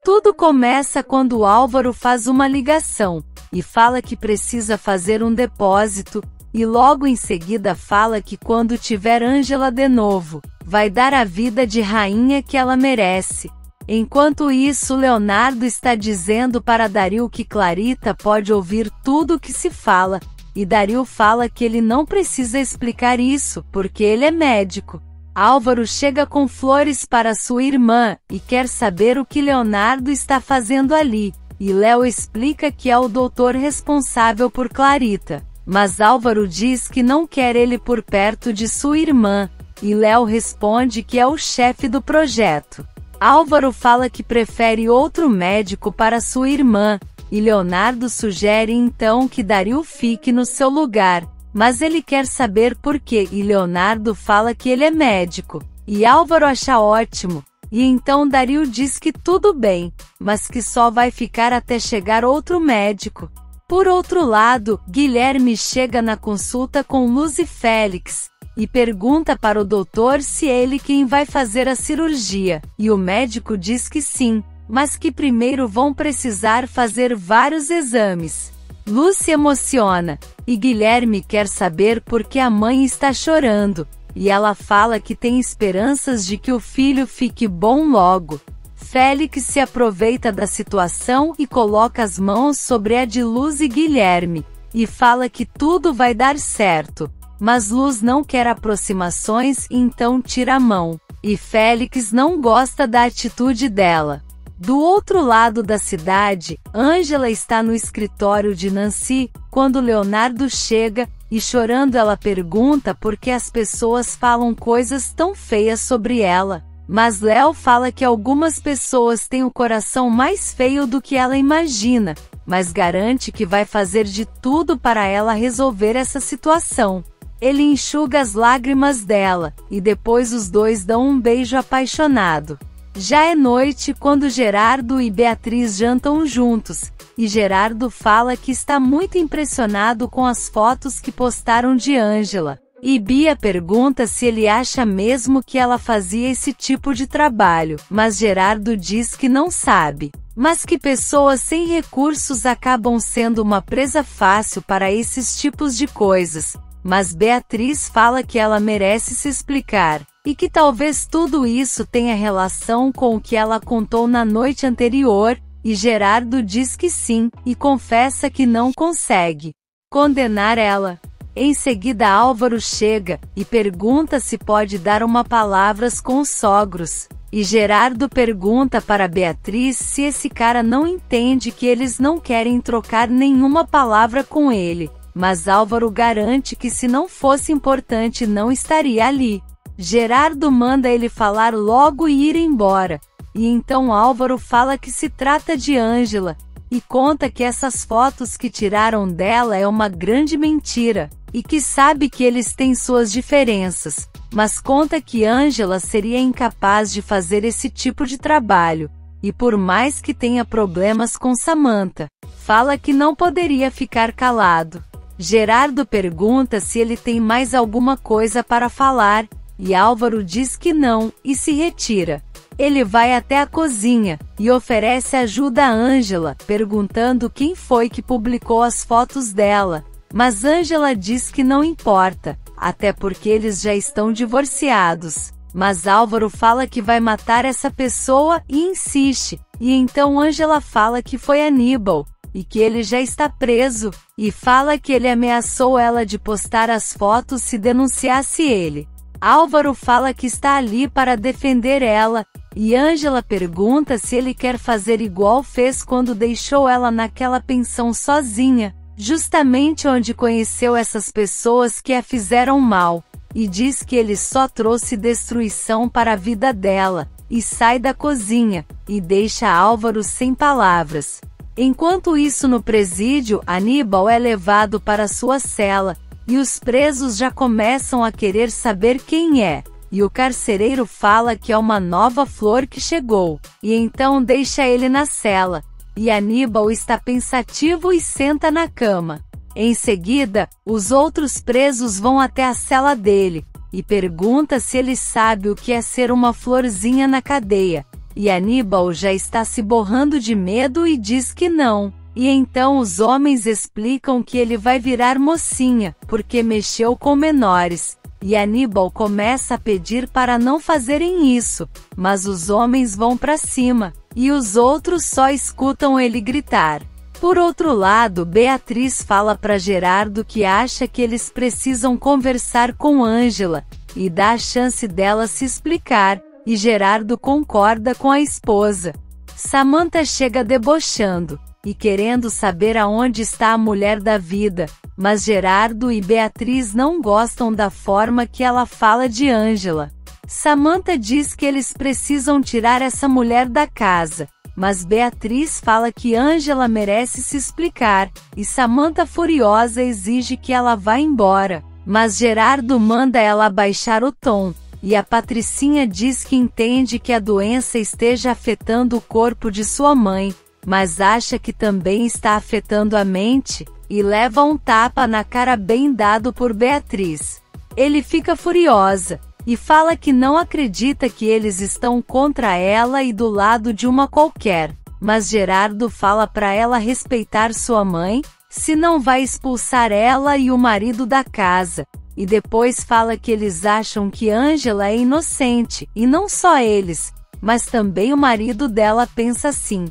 Tudo começa quando Álvaro faz uma ligação, e fala que precisa fazer um depósito, e logo em seguida fala que quando tiver Ângela de novo, vai dar a vida de rainha que ela merece. Enquanto isso, Leonardo está dizendo para Dario que Clarita pode ouvir tudo o que se fala, e Dario fala que ele não precisa explicar isso, porque ele é médico. Álvaro chega com flores para sua irmã, e quer saber o que Leonardo está fazendo ali, e Léo explica que é o doutor responsável por Clarita. Mas Álvaro diz que não quer ele por perto de sua irmã, e Léo responde que é o chefe do projeto. Álvaro fala que prefere outro médico para sua irmã, e Leonardo sugere então que Dario fique no seu lugar, mas ele quer saber por quê, e Leonardo fala que ele é médico, e Álvaro acha ótimo, e então Dario diz que tudo bem, mas que só vai ficar até chegar outro médico. Por outro lado, Guilherme chega na consulta com Luz e Félix, e pergunta para o doutor se é ele quem vai fazer a cirurgia, e o médico diz que sim, mas que primeiro vão precisar fazer vários exames. Luz se emociona, e Guilherme quer saber por que a mãe está chorando, e ela fala que tem esperanças de que o filho fique bom logo. Félix se aproveita da situação e coloca as mãos sobre a de Luz e Guilherme, e fala que tudo vai dar certo. Mas Luz não quer aproximações e então tira a mão, e Félix não gosta da atitude dela. Do outro lado da cidade, Ângela está no escritório de Nancy, quando Leonardo chega, e chorando ela pergunta por que as pessoas falam coisas tão feias sobre ela. Mas Léo fala que algumas pessoas têm o coração mais feio do que ela imagina, mas garante que vai fazer de tudo para ela resolver essa situação. Ele enxuga as lágrimas dela, e depois os dois dão um beijo apaixonado. Já é noite quando Gerardo e Beatriz jantam juntos, e Gerardo fala que está muito impressionado com as fotos que postaram de Ângela, e Bia pergunta se ele acha mesmo que ela fazia esse tipo de trabalho, mas Gerardo diz que não sabe, mas que pessoas sem recursos acabam sendo uma presa fácil para esses tipos de coisas. Mas Beatriz fala que ela merece se explicar, e que talvez tudo isso tenha relação com o que ela contou na noite anterior, e Gerardo diz que sim, e confessa que não consegue condenar ela. Em seguida Álvaro chega, e pergunta se pode dar uma palavras com os sogros, e Gerardo pergunta para Beatriz se esse cara não entende que eles não querem trocar nenhuma palavra com ele. Mas Álvaro garante que se não fosse importante não estaria ali. Gerardo manda ele falar logo e ir embora. E então Álvaro fala que se trata de Ângela, e conta que essas fotos que tiraram dela é uma grande mentira, e que sabe que eles têm suas diferenças, mas conta que Ângela seria incapaz de fazer esse tipo de trabalho, e por mais que tenha problemas com Samantha, fala que não poderia ficar calado. Gerardo pergunta se ele tem mais alguma coisa para falar, e Álvaro diz que não, e se retira. Ele vai até a cozinha, e oferece ajuda a Ângela, perguntando quem foi que publicou as fotos dela, mas Ângela diz que não importa, até porque eles já estão divorciados. Mas Álvaro fala que vai matar essa pessoa, e insiste, e então Ângela fala que foi Aníbal, e que ele já está preso, e fala que ele ameaçou ela de postar as fotos se denunciasse ele. Álvaro fala que está ali para defender ela, e Ângela pergunta se ele quer fazer igual fez quando deixou ela naquela pensão sozinha, justamente onde conheceu essas pessoas que a fizeram mal, e diz que ele só trouxe destruição para a vida dela, e sai da cozinha, e deixa Álvaro sem palavras. Enquanto isso no presídio, Aníbal é levado para sua cela, e os presos já começam a querer saber quem é, e o carcereiro fala que é uma nova flor que chegou, e então deixa ele na cela, e Aníbal está pensativo e senta na cama. Em seguida, os outros presos vão até a cela dele, e pergunta se ele sabe o que é ser uma florzinha na cadeia, e Aníbal já está se borrando de medo e diz que não. E então os homens explicam que ele vai virar mocinha, porque mexeu com menores. E Aníbal começa a pedir para não fazerem isso, mas os homens vão para cima, e os outros só escutam ele gritar. Por outro lado, Beatriz fala para Gerardo que acha que eles precisam conversar com Ângela, e dá a chance dela se explicar, e Gerardo concorda com a esposa. Samantha chega debochando, e querendo saber aonde está a mulher da vida, mas Gerardo e Beatriz não gostam da forma que ela fala de Ângela. Samantha diz que eles precisam tirar essa mulher da casa, mas Beatriz fala que Ângela merece se explicar, e Samantha furiosa exige que ela vá embora, mas Gerardo manda ela baixar o tom, e a Patricinha diz que entende que a doença esteja afetando o corpo de sua mãe, mas acha que também está afetando a mente, e leva um tapa na cara bem dado por Beatriz. Ele fica furiosa, e fala que não acredita que eles estão contra ela e do lado de uma qualquer, mas Gerardo fala para ela respeitar sua mãe, se não vai expulsar ela e o marido da casa, e depois fala que eles acham que Ângela é inocente, e não só eles, mas também o marido dela pensa assim.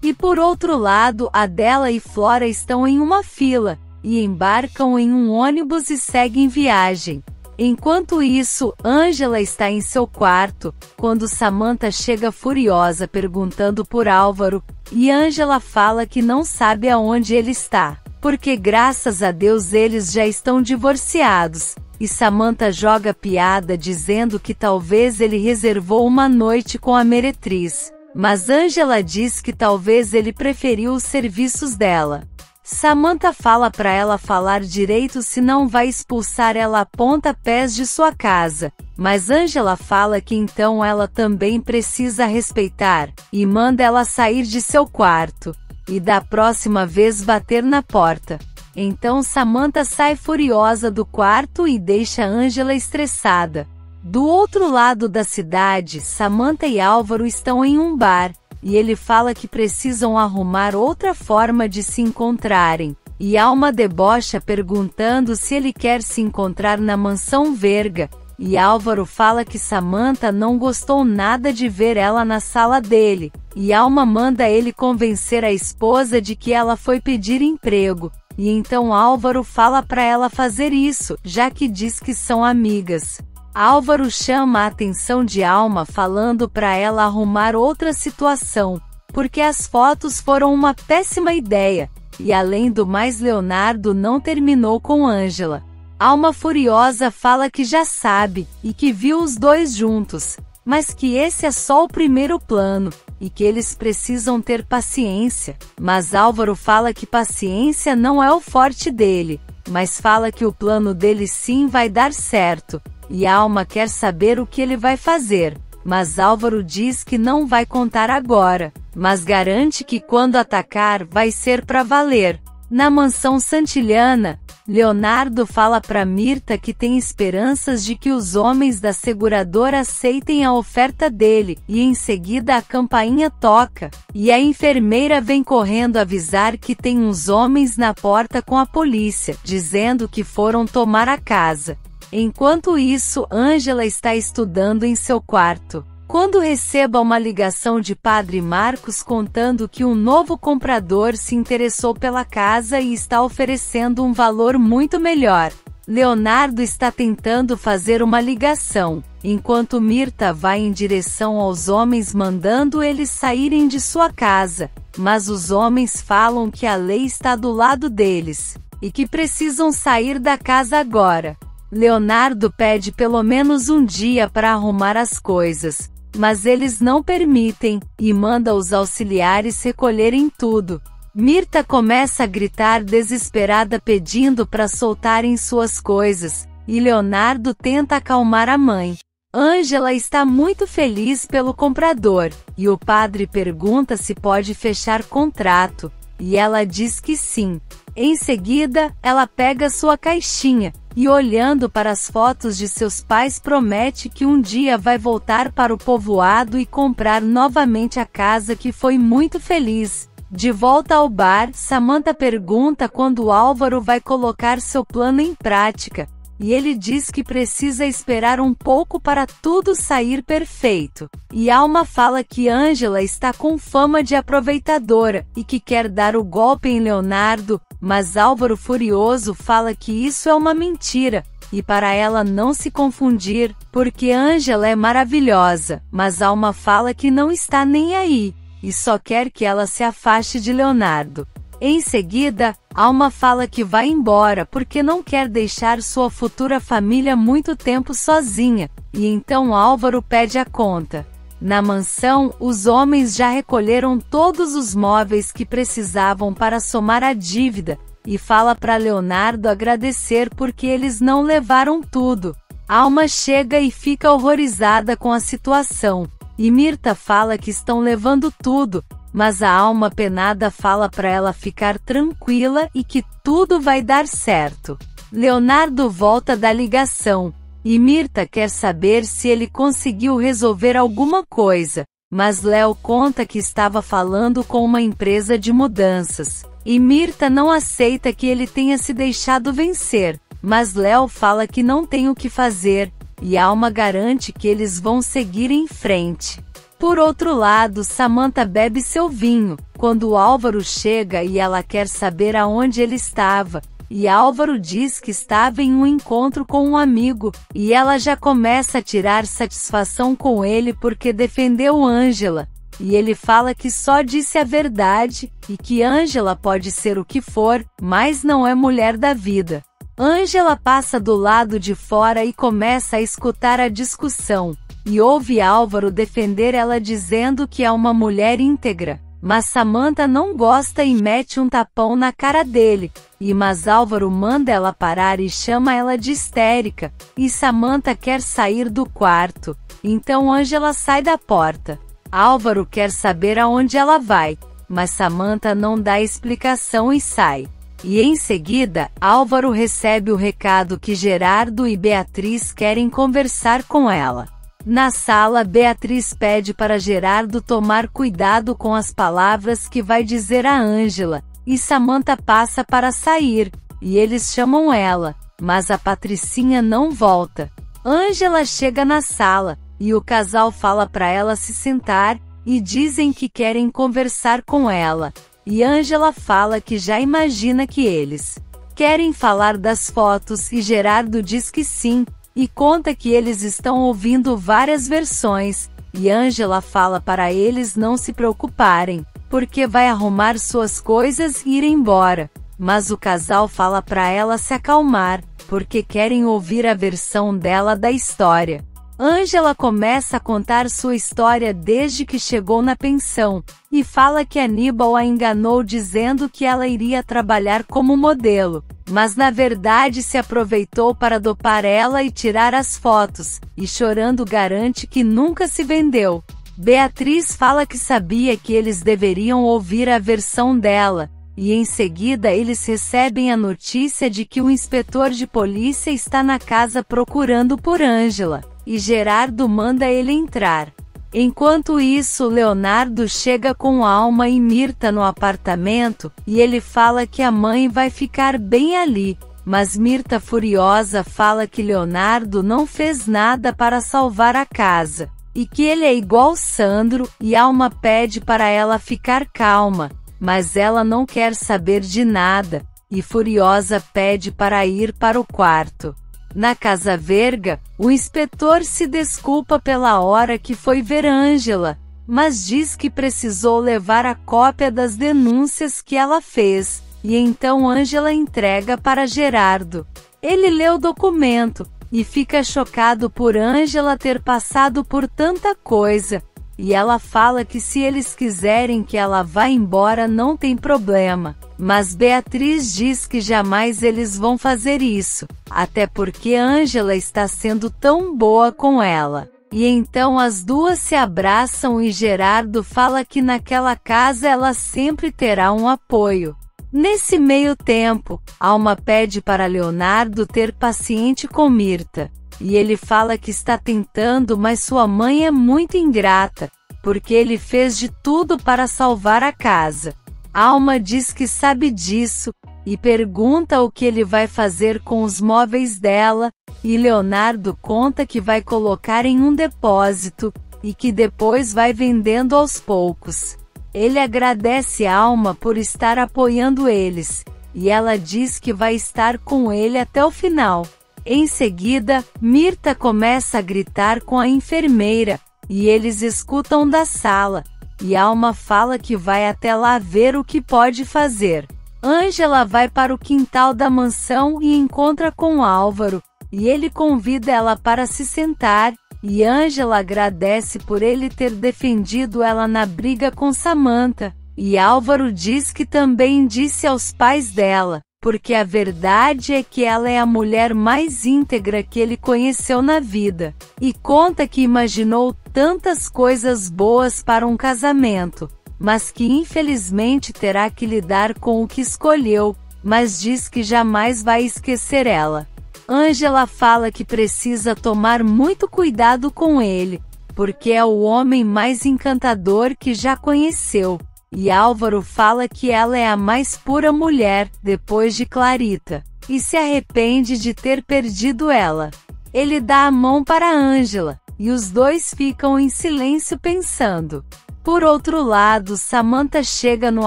E por outro lado, Adela e Flora estão em uma fila, e embarcam em um ônibus e seguem viagem. Enquanto isso, Ângela está em seu quarto, quando Samantha chega furiosa perguntando por Álvaro, e Ângela fala que não sabe aonde ele está, porque graças a Deus eles já estão divorciados, e Samantha joga piada dizendo que talvez ele reservou uma noite com a meretriz. Mas Ângela diz que talvez ele preferiu os serviços dela. Samantha fala para ela falar direito se não vai expulsar ela a pontapés de sua casa, mas Ângela fala que então ela também precisa respeitar, e manda ela sair de seu quarto, e da próxima vez bater na porta. Então Samantha sai furiosa do quarto e deixa Ângela estressada. Do outro lado da cidade, Samantha e Álvaro estão em um bar, e ele fala que precisam arrumar outra forma de se encontrarem, e Alma debocha perguntando se ele quer se encontrar na mansão Verga, e Álvaro fala que Samantha não gostou nada de ver ela na sala dele, e Alma manda ele convencer a esposa de que ela foi pedir emprego, e então Álvaro fala para ela fazer isso, já que diz que são amigas. Álvaro chama a atenção de Alma falando para ela arrumar outra situação, porque as fotos foram uma péssima ideia, e além do mais Leonardo não terminou com Ângela. Alma furiosa fala que já sabe, e que viu os dois juntos, mas que esse é só o primeiro plano, e que eles precisam ter paciência, mas Álvaro fala que paciência não é o forte dele, mas fala que o plano dele sim vai dar certo. E Alma quer saber o que ele vai fazer, mas Álvaro diz que não vai contar agora, mas garante que quando atacar vai ser pra valer. Na mansão Santilhana, Leonardo fala para Mirta que tem esperanças de que os homens da seguradora aceitem a oferta dele, e em seguida a campainha toca, e a enfermeira vem correndo avisar que tem uns homens na porta com a polícia, dizendo que foram tomar a casa. Enquanto isso, Ângela está estudando em seu quarto, quando receba uma ligação de Padre Marcos contando que um novo comprador se interessou pela casa e está oferecendo um valor muito melhor. Leonardo está tentando fazer uma ligação, enquanto Mirta vai em direção aos homens mandando eles saírem de sua casa, mas os homens falam que a lei está do lado deles, e que precisam sair da casa agora. Leonardo pede pelo menos um dia para arrumar as coisas, mas eles não permitem, e manda os auxiliares recolherem tudo. Mirta começa a gritar desesperada pedindo para soltarem suas coisas, e Leonardo tenta acalmar a mãe. Ângela está muito feliz pelo comprador, e o padre pergunta se pode fechar contrato, e ela diz que sim. Em seguida, ela pega sua caixinha, e olhando para as fotos de seus pais promete que um dia vai voltar para o povoado e comprar novamente a casa que foi muito feliz. De volta ao bar, Samantha pergunta quando Álvaro vai colocar seu plano em prática, e ele diz que precisa esperar um pouco para tudo sair perfeito. E Alma fala que Ângela está com fama de aproveitadora, e que quer dar o golpe em Leonardo, mas Álvaro furioso fala que isso é uma mentira, e para ela não se confundir, porque Ângela é maravilhosa, mas Alma fala que não está nem aí, e só quer que ela se afaste de Leonardo. Em seguida, Alma fala que vai embora porque não quer deixar sua futura família muito tempo sozinha, e então Álvaro pede a conta. Na mansão, os homens já recolheram todos os móveis que precisavam para somar a dívida, e fala para Leonardo agradecer porque eles não levaram tudo. Alma chega e fica horrorizada com a situação, e Mirta fala que estão levando tudo, mas a Alma penada fala para ela ficar tranquila e que tudo vai dar certo. Leonardo volta da ligação, e Mirta quer saber se ele conseguiu resolver alguma coisa, mas Léo conta que estava falando com uma empresa de mudanças, e Mirta não aceita que ele tenha se deixado vencer, mas Léo fala que não tem o que fazer, e Alma garante que eles vão seguir em frente. Por outro lado, Samantha bebe seu vinho, quando Álvaro chega e ela quer saber aonde ele estava, e Álvaro diz que estava em um encontro com um amigo, e ela já começa a tirar satisfação com ele porque defendeu Ângela, e ele fala que só disse a verdade, e que Ângela pode ser o que for, mas não é mulher da vida. Ângela passa do lado de fora e começa a escutar a discussão, e ouve Álvaro defender ela dizendo que é uma mulher íntegra, mas Samantha não gosta e mete um tapão na cara dele, mas Álvaro manda ela parar e chama ela de histérica, e Samantha quer sair do quarto, então Ângela sai da porta. Álvaro quer saber aonde ela vai, mas Samantha não dá explicação e sai. E em seguida, Álvaro recebe o recado que Gerardo e Beatriz querem conversar com ela. Na sala, Beatriz pede para Gerardo tomar cuidado com as palavras que vai dizer a Ângela, e Samantha passa para sair, e eles chamam ela, mas a Patricinha não volta. Ângela chega na sala, e o casal fala para ela se sentar, e dizem que querem conversar com ela, e Ângela fala que já imagina que eles querem falar das fotos e Gerardo diz que sim, e conta que eles estão ouvindo várias versões, e Ângela fala para eles não se preocuparem, porque vai arrumar suas coisas e ir embora, mas o casal fala para ela se acalmar, porque querem ouvir a versão dela da história. Ângela começa a contar sua história desde que chegou na pensão, e fala que Aníbal a enganou dizendo que ela iria trabalhar como modelo, mas na verdade se aproveitou para dopar ela e tirar as fotos, e chorando garante que nunca se vendeu. Beatriz fala que sabia que eles deveriam ouvir a versão dela, e em seguida eles recebem a notícia de que o inspetor de polícia está na casa procurando por Ângela, e Gerardo manda ele entrar. Enquanto isso, Leonardo chega com Alma e Mirta no apartamento, e ele fala que a mãe vai ficar bem ali, mas Mirta furiosa fala que Leonardo não fez nada para salvar a casa, e que ele é igual Sandro, e Alma pede para ela ficar calma, mas ela não quer saber de nada, e furiosa pede para ir para o quarto. Na Casa Verga, o inspetor se desculpa pela hora que foi ver Ângela, mas diz que precisou levar a cópia das denúncias que ela fez, e então Ângela entrega para Gerardo. Ele lê o documento, e fica chocado por Ângela ter passado por tanta coisa, e ela fala que se eles quiserem que ela vá embora não tem problema, mas Beatriz diz que jamais eles vão fazer isso, até porque Ângela está sendo tão boa com ela. E então as duas se abraçam e Gerardo fala que naquela casa ela sempre terá um apoio. Nesse meio tempo, Alma pede para Leonardo ter paciência com Mirta, e ele fala que está tentando, mas sua mãe é muito ingrata, porque ele fez de tudo para salvar a casa. Alma diz que sabe disso, e pergunta o que ele vai fazer com os móveis dela, e Leonardo conta que vai colocar em um depósito, e que depois vai vendendo aos poucos. Ele agradece a Alma por estar apoiando eles, e ela diz que vai estar com ele até o final. Em seguida, Mirta começa a gritar com a enfermeira, e eles escutam da sala, e Alma fala que vai até lá ver o que pode fazer. Ângela vai para o quintal da mansão e encontra com Álvaro, e ele convida ela para se sentar, e Ângela agradece por ele ter defendido ela na briga com Samantha, e Álvaro diz que também disse aos pais dela, porque a verdade é que ela é a mulher mais íntegra que ele conheceu na vida, e conta que imaginou tantas coisas boas para um casamento, mas que infelizmente terá que lidar com o que escolheu, mas diz que jamais vai esquecer ela. Ângela fala que precisa tomar muito cuidado com ele, porque é o homem mais encantador que já conheceu, e Álvaro fala que ela é a mais pura mulher, depois de Clarita, e se arrepende de ter perdido ela. Ele dá a mão para Ângela, e os dois ficam em silêncio pensando. Por outro lado, Samantha chega no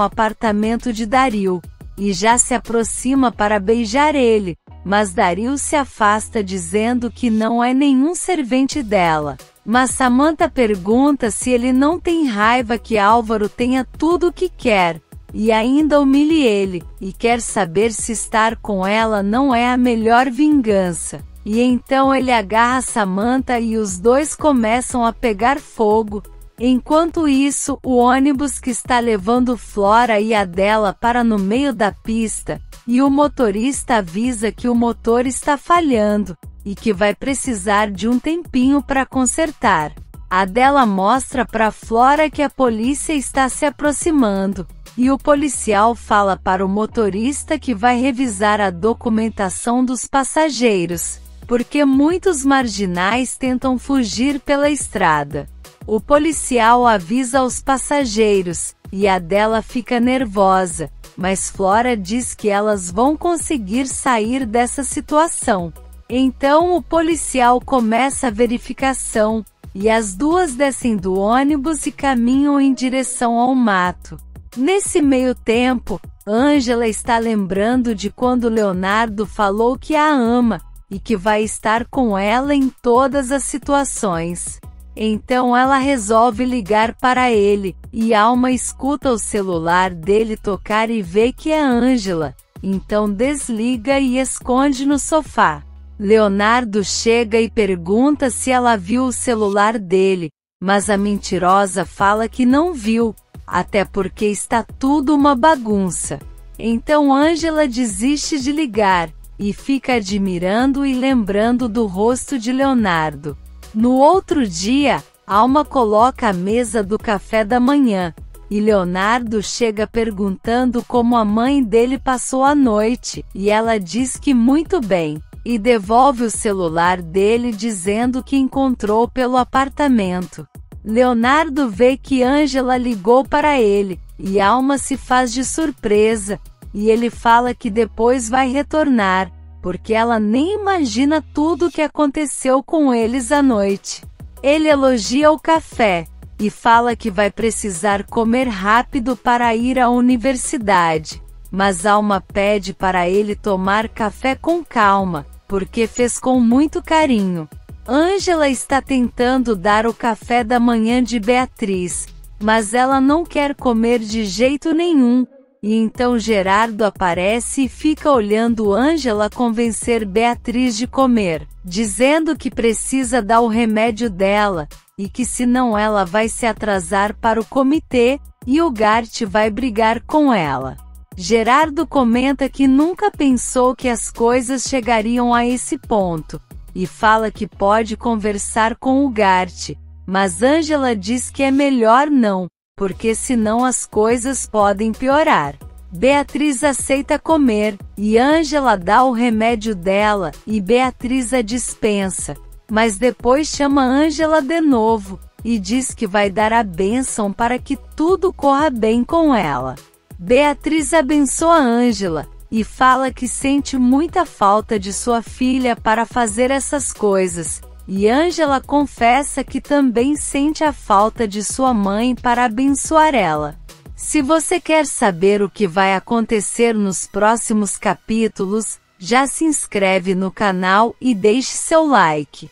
apartamento de Daryl, e já se aproxima para beijar ele, mas Daryl se afasta dizendo que não é nenhum servente dela. Mas Samantha pergunta se ele não tem raiva que Álvaro tenha tudo o que quer, e ainda humilhe ele, e quer saber se estar com ela não é a melhor vingança. E então ele agarra Samantha e os dois começam a pegar fogo. Enquanto isso, o ônibus que está levando Flora e Adela para no meio da pista, e o motorista avisa que o motor está falhando, e que vai precisar de um tempinho para consertar. Adela mostra para Flora que a polícia está se aproximando, e o policial fala para o motorista que vai revisar a documentação dos passageiros, porque muitos marginais tentam fugir pela estrada. O policial avisa os passageiros, e Adela fica nervosa, mas Flora diz que elas vão conseguir sair dessa situação. Então o policial começa a verificação, e as duas descem do ônibus e caminham em direção ao mato. Nesse meio tempo, Ângela está lembrando de quando Leonardo falou que a ama, e que vai estar com ela em todas as situações. Então ela resolve ligar para ele, e Alma escuta o celular dele tocar e vê que é Ângela, então desliga e esconde no sofá. Leonardo chega e pergunta se ela viu o celular dele, mas a mentirosa fala que não viu, até porque está tudo uma bagunça. Então Ângela desiste de ligar, e fica admirando e lembrando do rosto de Leonardo. No outro dia, Alma coloca a mesa do café da manhã, e Leonardo chega perguntando como a mãe dele passou a noite, e ela diz que muito bem, e devolve o celular dele dizendo que encontrou pelo apartamento. Leonardo vê que Ângela ligou para ele, e Alma se faz de surpresa, e ele fala que depois vai retornar, porque ela nem imagina tudo o que aconteceu com eles à noite. Ele elogia o café, e fala que vai precisar comer rápido para ir à universidade, mas Alma pede para ele tomar café com calma, porque fez com muito carinho. Ângela está tentando dar o café da manhã de Beatriz, mas ela não quer comer de jeito nenhum. E então Gerardo aparece e fica olhando Ângela convencer Beatriz de comer, dizendo que precisa dar o remédio dela, e que senão ela vai se atrasar para o comitê, e o Gart vai brigar com ela. Gerardo comenta que nunca pensou que as coisas chegariam a esse ponto, e fala que pode conversar com o Gart, mas Ângela diz que é melhor não, porque senão as coisas podem piorar. Beatriz aceita comer, e Ângela dá o remédio dela, e Beatriz a dispensa. Mas depois chama Ângela de novo, e diz que vai dar a bênção para que tudo corra bem com ela. Beatriz abençoa Ângela, e fala que sente muita falta de sua filha para fazer essas coisas, e Ângela confessa que também sente a falta de sua mãe para abençoar ela. Se você quer saber o que vai acontecer nos próximos capítulos, já se inscreve no canal e deixe seu like.